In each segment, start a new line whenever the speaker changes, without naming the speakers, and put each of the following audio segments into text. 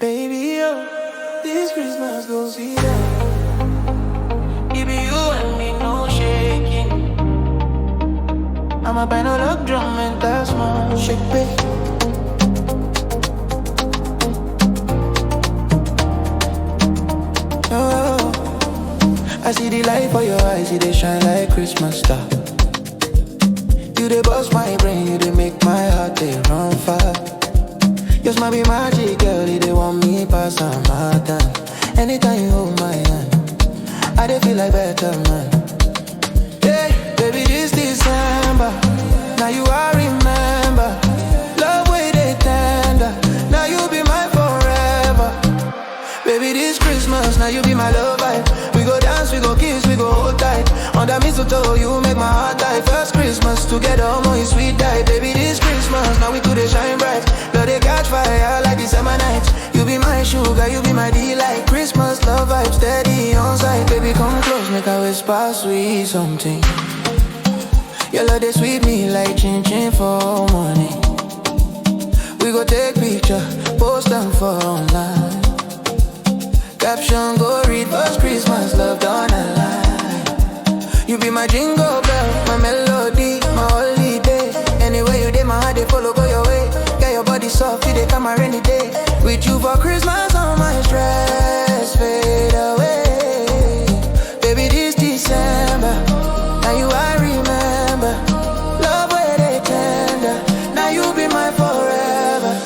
Baby, yo, this Christmas goes see that. It be you and me, no shaking. I'ma buy no luck drum and that's my shake, babe. Oh, I see the light for your eyes, they shine like Christmas star. You they bust my brain, you they make my heart they run fast. Yours might be magic, girl, they want me past some hard time. Anytime you hold my hand, I dey feel like better man. Hey, baby, this December, now you I remember. Love way they tender, now you be mine forever. Baby, this Christmas, now you be my love vibe. We go dance, we go kiss, we go hold tight. Under mistletoe, you make my heart die. First Christmas together, more sweet die. Baby, this Christmas, now we could shine bright. Love they catch fire like December nights. You be my sugar, you be my delight. Christmas love vibe steady on site. Baby, come close, make I whisper sweet something. Your love they sweet me like chin chin for money. We go take picture, post them for online. Caption go read first Christmas love done alive. You be my jingle bell, my melody, my holiday. Anyway you did my heart they follow go your way. Get your body soft, you they come a rainy day. With you for Christmas all my stress fade away. Baby this December, now you I remember. Love where they tender, now you be my forever.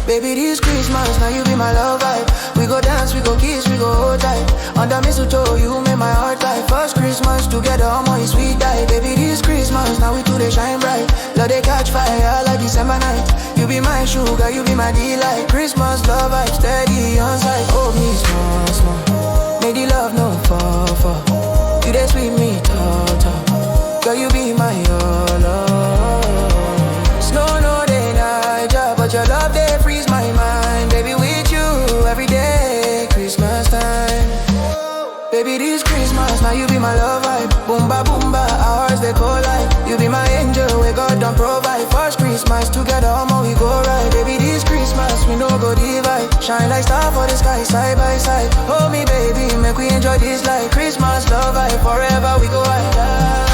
Baby this Christmas, now you be my love vibe. We go dance, we go kiss, we go hold tight. Under mistletoe, you make my heart die. First Christmas together, more sweet die. Baby, this Christmas, now we two they shine bright. Love they catch fire like December night. You be my sugar, you be my delight. Christmas love vibe steady on site. Hold me small, small. Make the love no fall, fall. You they sweet me, tall, tall. Girl, you be my all, all. Snow, no, they night, yeah, but your love, they freeze my mind. Baby, with you every day, Christmas time. Baby, this Christmas, now you be my love vibe. Boomba, boomba, our hearts they collide. You be my angel, we God don't provide. First Christmas, together, all we go right. Baby, this Christmas, we no go divide. Shine like star for the sky, side by side. Hold me, baby, make we enjoy this life. Christmas, love vibe, forever we go high.